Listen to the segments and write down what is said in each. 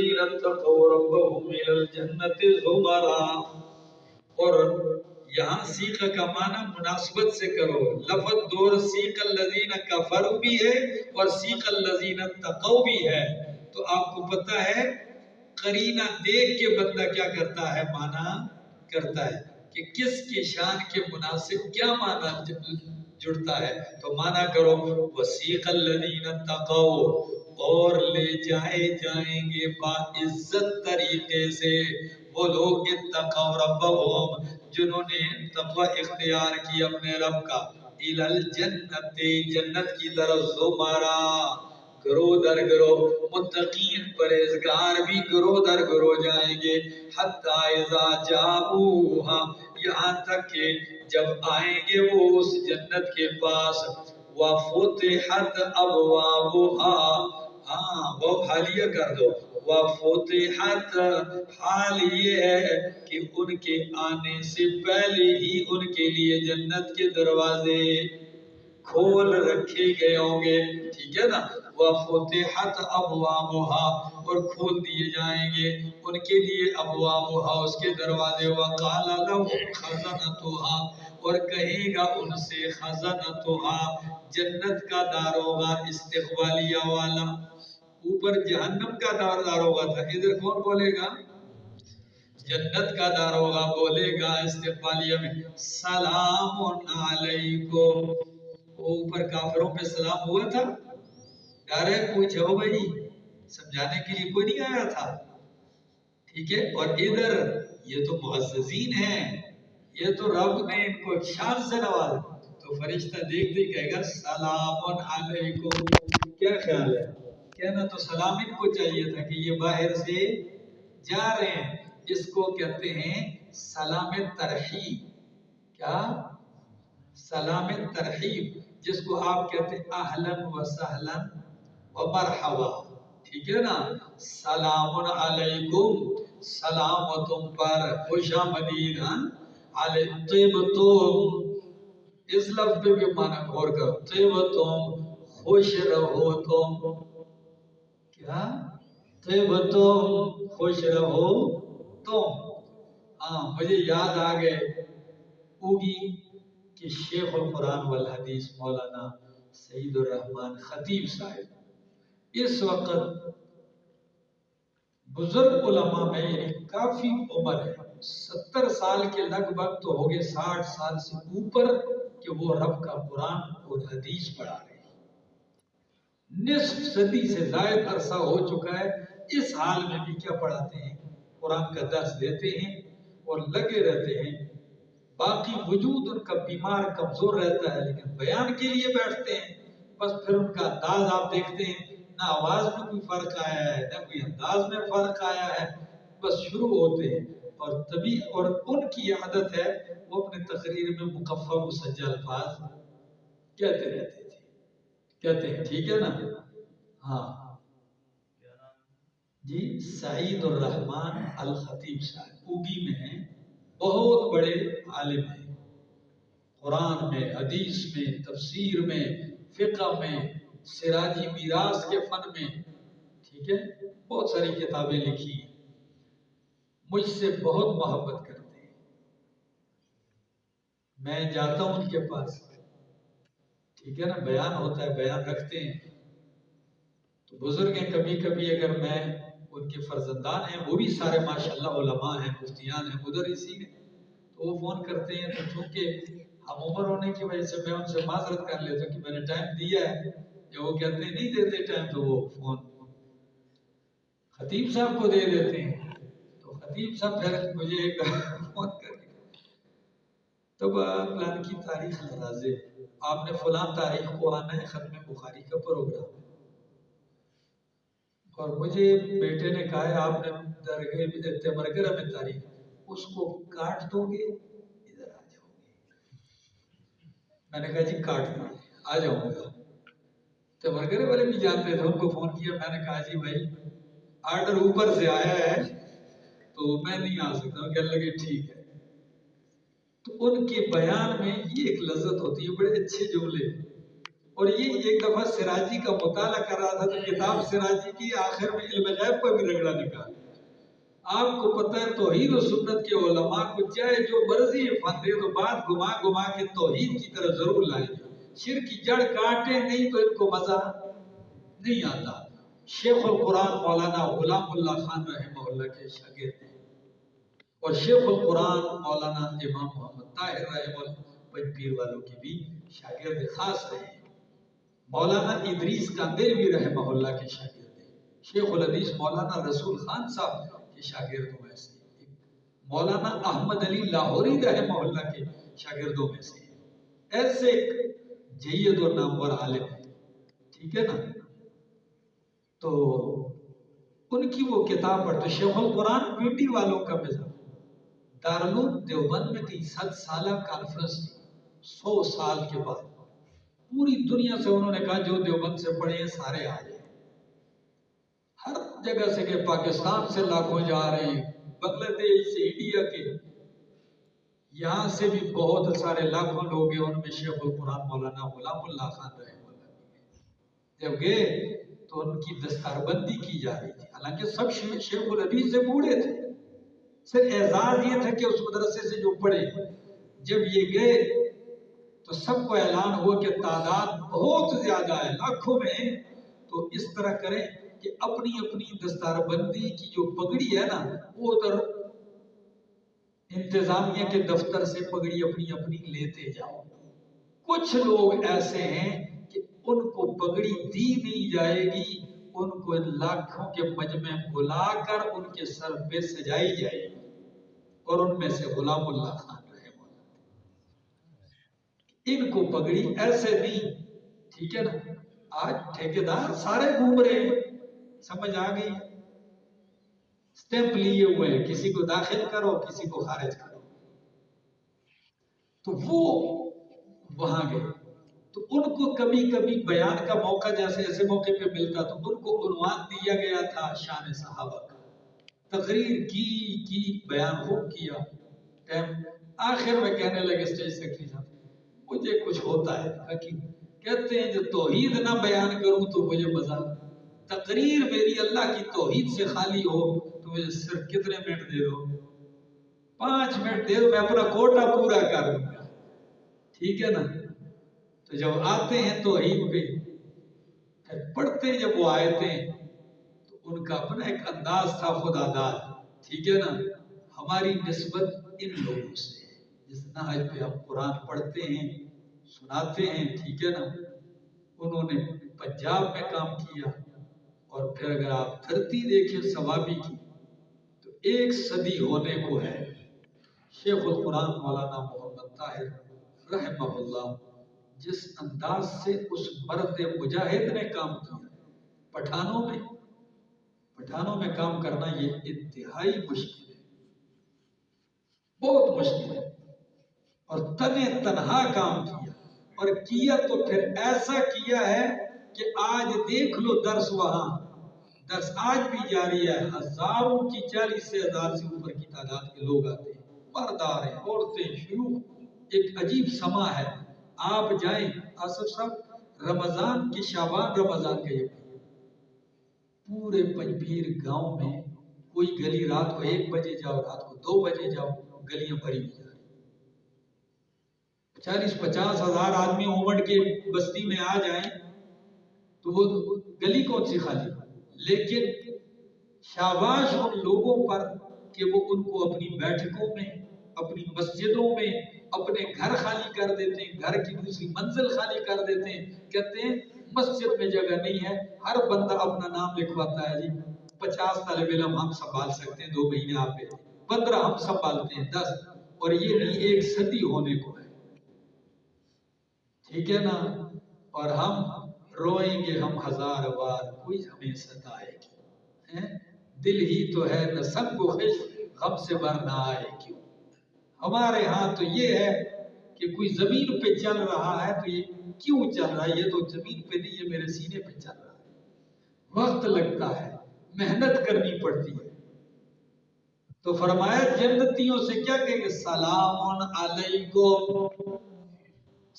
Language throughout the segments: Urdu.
الذین اتقوا ربهم الی الجنۃ زمرا. اور یہاں سیق کا معنی مناسبت سے کرو. لفظ دور سیق الذین کفروا بھی ہے اور سیق الذین اتقوا بھی ہے. تو آپ کو پتہ ہے قرینہ دیکھ کے بندہ کیا کرتا ہے، معنی کرتا ہے کہ کس کی شان کے مناسب کیا معنی جڑتا ہے. تو معنی کرو وسیق الذین اتقوا، اور لے جائیں گے باعزت طریقے سے وہ لوگ اتقوا ربهم جنہوں نے تقوی اختیار کی اپنے رب کا، الی الجنت جنت کی طرف زمرا گروہ در گروہ. متقین پرہیزگار بھی گروہ در گروہ جائیں گے. حتی اذا جاؤہا یہاں تک کہ جب آئیں گے وہ اس جنت کے پاس. وفتحت ابوابها، ہاں وہ حالیہ کر دو. وفتحت حال یہ ہے کہ ان کے آنے سے پہلے ہی ان کے لیے جنت کے دروازے کھول رکھے گئے ہوں گے. ٹھیک ہے نا. وفتحت ابوابها، اور کھول دیے جائیں گے ان کے لیے ابوابها اس کے دروازے. وقال لهم خزنتها، اور کہے گا ان سے خزنتها جنت کا داروغہ استقبالیہ والا. اوپر جہنم کا داروغہ تھا، ادھر کون بولے گا؟ جنت کا داروغہ بولے گا استقبالیہ میں سلام علیکم. اوپر کافروں پہ سلام ہوا تھا، ڈائریکٹ پوچھو بھائی، سمجھانے کے لیے کوئی نہیں آیا تھا. ٹھیک ہے. اور ادھر یہ تو معززین ہیں، یہ تو رب نے ان کو شان سے نوازا. تو فرشتہ دیکھتے ہی کہے گا سلام علیکم. کیا خیال ہے؟ کہنا تو سلام ان کو چاہیے تھا کہ یہ باہر سے جا رہے ہیں. اس کو کہتے ہیں سلام ترحیب. کیا؟ سلام ترحیب، جس کو آپ کہتے ہیں اہلاً و سہلاً و مرحبا. ٹھیک ہے نا. سلام علیکم، سلام تم پر، خوش آمدید. طیبتم، اس لفظ پہ بھی معنی غور کرو. طیبتم خوش رہو تم. کیا؟ طیبتم خوش رہو تم. ہاں مجھے یاد آ گئے اوگی کہ شیخ القرآن والحدیث مولانا سعید الرحمن خطیب صاحب اس وقت بزرگ علماء میں، یعنی کافی عمر ہے، 70 سال کے لگ بھگ تو ہو گئے، 60 سال سے اوپر کہ وہ رب کا قرآن اور حدیث پڑھا رہے ہیں. نصف صدی سے زائد عرصہ ہو چکا ہے. اس حال میں بھی کیا پڑھاتے ہیں؟ قرآن کا درس دیتے ہیں اور لگے رہتے ہیں. باقی وجود ان کا بیمار کمزور رہتا ہے لیکن بیان کے لیے بیٹھتے ہیں. بس پھر ان کا انداز آپ دیکھتے ہیں، نہ آواز میں کوئی فرق آیا ہے نہ کوئی انداز میں فرق آیا ہے. بس شروع ہوتے ہیں اور تبھی، اور ان کی عادت ہے وہ اپنے تقریر میں مکفہ مسجل الفاظ کہتے رہتے تھے. کہتے ہیں ٹھیک ہے نا. ہاں جی، سعید الرحمن الخطیب صاحب اوگی میں ہیں، بہت بڑے عالم ہیں، قرآن میں، حدیث میں، تفسیر میں، فقہ میں، سراجی میراث کے فن میں. ٹھیک ہے. بہت ساری کتابیں لکھی ہیں. مجھ سے بہت محبت کرتے ہیں. میں جاتا ہوں ان کے پاس. ٹھیک ہے نا. بیان ہوتا ہے، بیان رکھتے ہیں. تو بزرگ ہیں، کبھی کبھی اگر میں ان کے فرزندان ہیں، وہ بھی سارے ماشاءاللہ علماء ہیں، مفتیان ہیں ادھر اسی میں، تو وہ فون کرتے ہیں. تو چونکہ ہم عمر ہونے کی وجہ سے میں ان سے معذرت کر لیتا ہوں کہ میں نے ٹائم دیا ہے، یا وہ کہتے ہیں نہیں دیتے ٹائم، تو وہ فون خطیب صاحب کو دے دیتے ہیں. تو خطیب صاحب پھر مجھے ایک فون کر کے تو پلان کی تاریخ لحاظے آپ نے فلاں تاریخ کو آنا ہے ختم بخاری کا پروگرام، اور مجھے بیٹے نے کہا ہے آپ نے درگاہ تمرگرہ میں تاریخ، اس کو کاٹ دو گے ادھر آ جاؤ گے. میں نے کہا جی کاٹ دیں، آ جاؤں گا. تمرگرہ والے بھی جانتے تھے، ان کو فون کیا. میں نے کہا جی بھائی آرڈر اوپر سے آیا ہے تو میں نہیں آ سکتا. کہنے لگے ٹھیک ہے. تو ان کے بیان میں یہ ایک لذت ہوتی ہے، بڑے اچھے جملے. اور یہ ایک دفعہ سراجی کا مطالعہ کر رہا تھا تو کتاب سراجی کی آخر میں علم غیب کا بھی رگڑا نکال. آپ کو پتہ ہے توحید و سنت کے علماء کو چاہے جو مرضی فن دے تو بات گھما گھما کے توحید کی طرف ضرور لائیں گے. شرک کی جڑ کاٹے نہیں تو ان کو مزہ نہیں آتا. شیخ القرآن مولانا غلام اللہ خان رحمہ اللہ کے شاگرد ہیں اور شیخ القرآن مولانا امام محمد طاہر رحمہ اللہ پیر والوں کی بھی شاگرد خاص رہے ہیں. مولانا ادریس کاندیلوی رحمہ اللہ کے شاگرد ہیں. شیخ الحدیث مولانا رسول خان صاحب کے شاگردوں میں سے ہیں. مولانا احمد علی لاہوری رحمہ اللہ کے شاگردوں میں سے ہیں. ایسے جید و نامور عالم ہیں. ٹھیک ہے نا. تو ان کی وہ کتاب پڑھتے. شیخ القرآن پیٹی والوں کا مزاج. دارالعلوم دیوبند میں کئی 7 سالہ کانفرنس تھی 100 سال کے بعد. پوری دنیا سے انہوں نے کہا جو دیوبند سے پڑھے ہیں سارے آ جائیں. ہر جگہ سے کہ پاکستان سے لاکھوں جا رہے ہیں, بنگلہ دیش سے, انڈیا کے, یہاں سے بھی بہت سارے لاکھوں لوگ ہیں. ان میں شیخ القرآن مولانا غلام اللہ خان رحمہ اللہ بھی. جب گئے تو ان کی دستار بندی کی جا رہی تھی. حالانکہ سب شیخ الحدیث سے بوڑھے تھے. صرف اعزاز یہ تھا کہ اس مدرسے سے جو پڑھے. جب یہ گئے تو سب کو اعلان ہوا کہ تعداد بہت زیادہ ہے, لاکھوں میں. تو اس طرح کریں کہ اپنی اپنی دستار بندی کی جو پگڑی ہے نا وہ ادھر انتظامیہ کے دفتر سے پگڑی اپنی اپنی لیتے جاؤ. کچھ لوگ ایسے ہیں کہ ان کو پگڑی دی نہیں جائے گی, ان کو لاکھوں کے مجمع بلا کر ان کے سر پہ سجائی جائے گی. اور ان میں سے غلام اللہ خان رحمہ اللہ, ان کو پگڑی ایسے نہیں. ٹھیک ہے نا. آج ٹھیکیدار سارے گھوم رہے ہیں, سمجھ آ گئی. سٹیمپ لیے ہوئے ہیں, کسی کو داخل کرو کسی کو خارج کرو. تو وہ وہاں گئے تو ان کو کبھی کبھی بیان کا موقع جیسے ایسے موقع پہ ملتا تو ان کو عنوان دیا گیا تھا شان صحابہ کا. تقریر کی بیان خوب کیا. آخر میں کہنے لگے اسٹیج سیکرٹری صاحب مجھے کچھ ہوتا ہے. کہتے ہیں جو توحید نہ بیان کروں تو مجھے مزہ. تقریر میری اللہ کی توحید سے خالی ہو تو مجھے صرف کتنے منٹ دے دو, 5 منٹ دے دو, میں اپنا کوٹا پورا کر لوں گا. ٹھیک ہے نا. تو جب آتے ہیں توحید پہ پڑھتے ہیں, جب وہ آیتیں تو ان کا اپنا ایک انداز تھا خدا داد. ٹھیک ہے نا. ہماری نسبت ان لوگوں سے جس نہج پہ ہم قرآن پڑھتے ہیں سناتے ہیں. ٹھیک ہے نا. انہوں نے پنجاب میں کام کیا اور پھر اگر آپ دھرتی دیکھیں ثوابی کی تو 1 صدی ہونے کو ہے. شیخ القرآن مولانا محمد طاہر رحمہ اللہ جس انداز سے اس مرد مجاہد نے کام کیا, پٹھانوں میں کام کرنا یہ انتہائی مشکل ہے, بہت مشکل ہے. اور تنہا کام کیا, اور کیا تو پھر ایسا کیا ہے کہ آج دیکھ لو درس وہاں, درس آج بھی جاری ہے. ہزاروں کی 40 سے 1000 سے اوپر کی تعداد کے لوگ آتے ہیں, مردار ہیں, عورتیں, شیوخ. ایک عجیب سما ہے. آپ جائیں آصف صاحب رمضان کی شعبان رمضان کا یہ پورے پنجپیر گاؤں میں کوئی گلی رات کو 1 بجے جاؤ, رات کو 2 بجے جاؤ, گلیاں بھری ہوئی جا رہی. 40-50 ہزار آدمی اومٹ کے بستی میں آ جائیں تو وہ گلی کون سی خالی. لیکن شاباش ان لوگوں پر کہ وہ ان کو اپنی بیٹھکوں میں, اپنی مسجدوں میں, اپنے گھر خالی کر دیتے ہیں, گھر کی دوسری منزل خالی کر دیتے ہیں. کہتے ہیں مسجد میں جگہ نہیں ہے, ہر بندہ اپنا نام لکھواتا ہے. جی 50 طالب علم ہم سنبھال سکتے ہیں 2 مہینے آپ پہ, 15 ہم سنبھالتے ہیں 10, اور یہ نہیں 1 صدی ہونے کو ہے. ٹھیک ہے نا. اور ہم روئیں گے ہم 1000 بار, کوئی ہمیں ستائے گی. دل ہی تو ہے نہ سنگ و خش, غم سے بر نہ آئے کیوں. ہمارے ہاں تو یہ ہے کہ کوئی زمین پہ چل رہا ہے تو یہ کیوں چل رہا ہے, یہ تو زمین پہ نہیں, یہ میرے سینے پہ چل رہا ہے. وقت لگتا ہے, محنت کرنی پڑتی ہے. تو فرمایا جنتیوں سے کیا کہیں گے, سلام علیکم,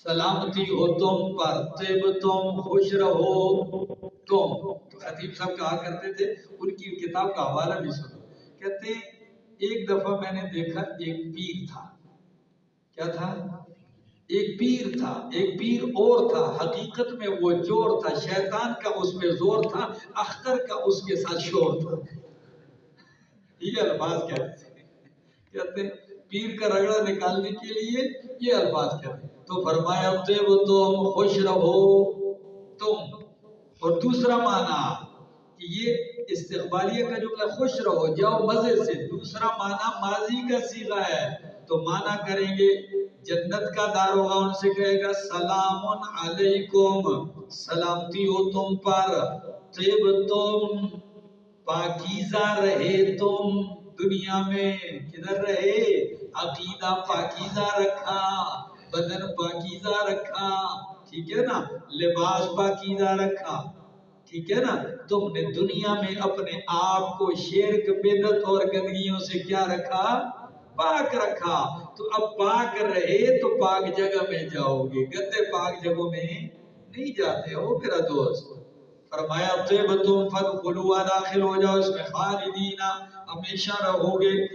سلامتی ہو تم پر، طیب تم، خوش رہو تم۔ تو خطیب صاحب کہا کرتے تھے، ان کی کتاب کا حوالہ بھی سنو، کہتے ہیں ایک دفعہ میں نے دیکھا ایک پیر تھا۔ کیا تھا؟ ایک پیر تھا، ایک پیر اور تھا، حقیقت میں وہ جوڑ تھا، شیطان کا اس پہ زور تھا، اختر کا اس کے ساتھ شور تھا۔ یہ الفاظ کہتے ہیں پیر کا رگڑا نکالنے کے لیے یہ الفاظ کہتے ہیں۔ تو فرمایا طیب تم، خوش رہو تم۔ اور دوسرا معنی کہ یہ استقبالیہ کا جملہ خوش رہو، جاؤ مزے سے۔ دوسرا معنی ماضی کا صیغہ ہے، تو معنی کریں گے جنت کا داروغہ ان سے کہے گا سلام علیکم، سلامتی ہو تم پر، طیب تم، پاکیزہ رہے تم دنیا میں۔ کدھر رہے؟ عقیدہ پاکیزہ رکھا، بدن پاکیزہ رکھا، ٹھیک ہے نا، لباس پاکیزہ رکھا، ٹھیک ہے نا۔ تم نے دنیا میں اپنے آپ کو شرک، بدعت اور گندگیوں سے کیا رکھا؟ پاک رکھا۔ تو اب پاک رہے تو پاک جگہ میں جاؤ گے، گندے پاک جگہوں میں نہیں جاتے ہو میرا دوست۔ فرمایا طیبتم فادخلوا، داخل ہو جاؤ اس میں، خالدین، ہمیشہ رہو گے۔